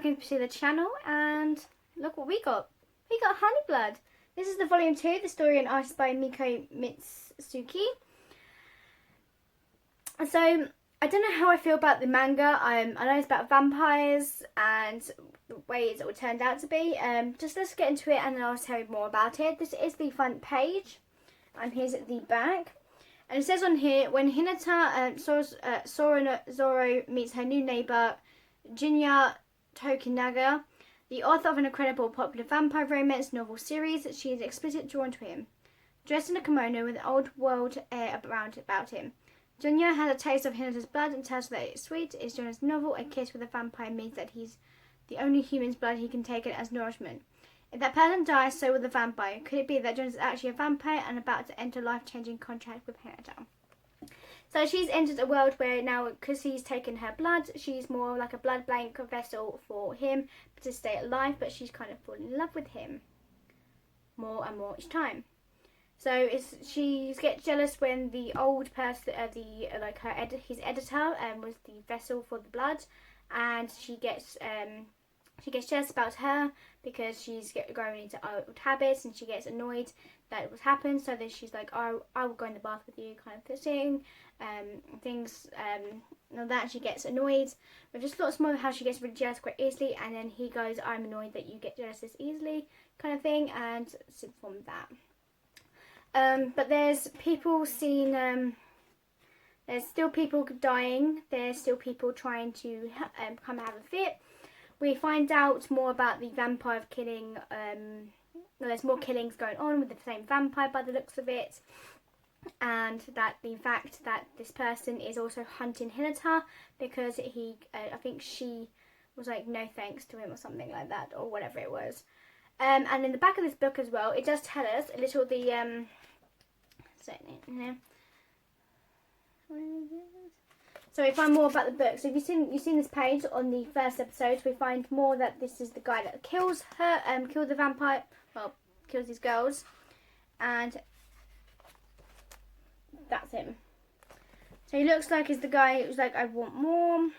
welcome to the channel, and look what we got. We got Honeyblood. This is the volume 2, the story and artist by Miko Mitsuki. So, I don't know how I feel about the manga. I know it's about vampires and the ways it all turned out to be. Just let's get into it and then I'll tell you more about it. This is the front page, and here's the back. And it says on here, when Hinata Zoro meets her new neighbour, Junya Tokunaga, the author of an incredible popular vampire romance novel series, she is explicitly drawn to him. Dressed in a kimono with an old world air about him, Junya has a taste of Hinata's blood and tells her that it's sweet. In Junya's novel, a kiss with a vampire means that he's the only human's blood he can take it as nourishment. If that person dies, so will the vampire. Could it be that Junya is actually a vampire and about to enter a life-changing contract with Hinata? So she's entered a world where now, because he's taken her blood, she's more like a blood bank vessel for him to stay alive, but she's kind of fallen in love with him more and more each time. So she gets jealous when the old person, his editor, was the vessel for the blood, and she gets jealous about her because she's going into old habits, and she gets annoyed that it was happened. So then she's like, "Oh, I will go in the bath with you," kind of thing. That she gets annoyed with just lots more of how she gets really jealous quite easily, and then he goes, "I'm annoyed that you get jealous this easily," kind of thing, and from that. But there's people seeing, there's still people dying, there's still people trying to come out of a fit. We find out more about the vampire killing, there's more killings going on with the same vampire by the looks of it. And that the fact that this person is also hunting Hinata because I think she was like, no thanks to him or something like that, or whatever it was. And in the back of this book as well, it does tell us a little so we find more about the book. So you've seen this page on the first episode. We find more that this is the guy that kills her, killed the vampire, well, kills these girls, and that's him. So he looks like he's the guy who's like, I want more,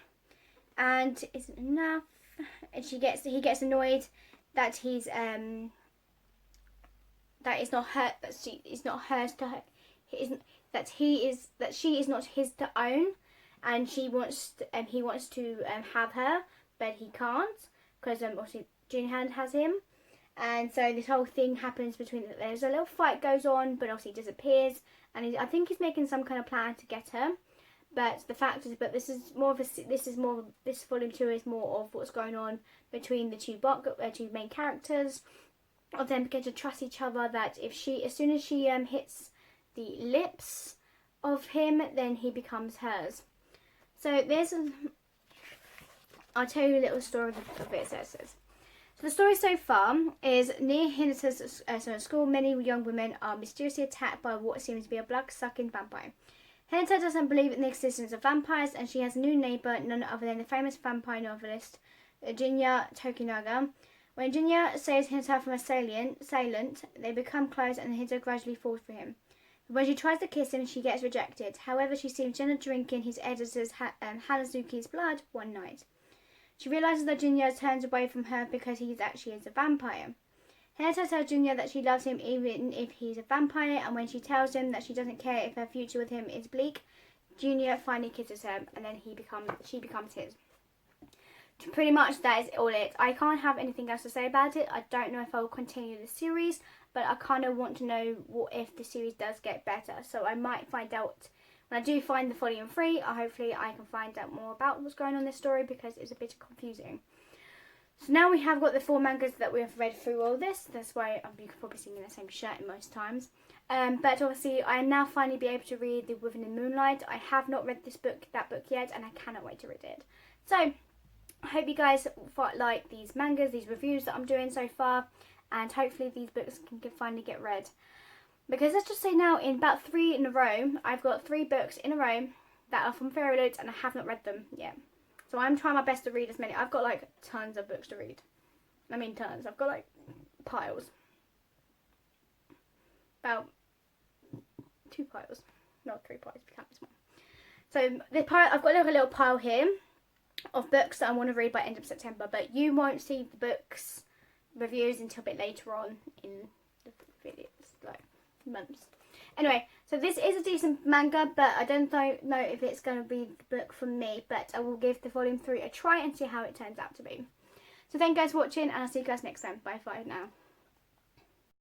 and isn't enough. And he gets annoyed that he's that it's not her, that she is not hers to her, that she is not his to own, and he wants to have her, but he can't because obviously Junhan has him. And so this whole thing happens between. There's a little fight goes on, but obviously he disappears, and I think he's making some kind of plan to get her. But the fact is, this volume 2 is more of what's going on between the two main characters, of them getting to trust each other. That as soon as she hits the lips of him, then he becomes hers. So I'll tell you a little story of it. So the story so far is, near Hinata's school, many young women are mysteriously attacked by what seems to be a blood-sucking vampire. Hinata doesn't believe in the existence of vampires, and she has a new neighbour, none other than the famous vampire novelist, Junya Tokunaga. When Junya saves Hinata from assailant, they become close, and Hinata gradually falls for him. But when she tries to kiss him, she gets rejected. However, she sees Junya drinking his editor's Hanazuki's blood one night. She realises that Junya turns away from her because he actually is a vampire. Hinata tells Junya that she loves him even if he's a vampire, and when she tells him that she doesn't care if her future with him is bleak, Junya finally kisses her, and then she becomes his. Pretty much that is all it. I can't have anything else to say about it. I don't know if I will continue the series, but I kind of want to know what if the series does get better. So I might find out when I do find the volume 3. Hopefully I can find out more about what's going on in this story, because it's a bit confusing. So now we have got the 4 mangas that we have read through all this. That's why you can probably see me in the same shirt most times. But obviously I am now finally be able to read the Within the Moonlight. I have not read that book yet, and I cannot wait to read it. So I hope you guys like these mangas, these reviews that I'm doing so far, and hopefully these books can finally get read. Because let's just say now, in about 3 in a row, I've got 3 books in a row that are from Fairy Loot, and I have not read them yet. So I'm trying my best to read as many. I've got like tons of books to read. I mean tons. I've got like piles. About 2 piles. Not 3 piles, if you count this one. So I've got like a little pile here. of books that I want to read by end of September, but you won't see the books reviews until a bit later on in the videos, like months. Anyway, so this is a decent manga, but I don't know if it's going to be the book for me, but I will give the volume 3 a try and see how it turns out to be. So thank you guys for watching, and I'll see you guys next time. Bye for now.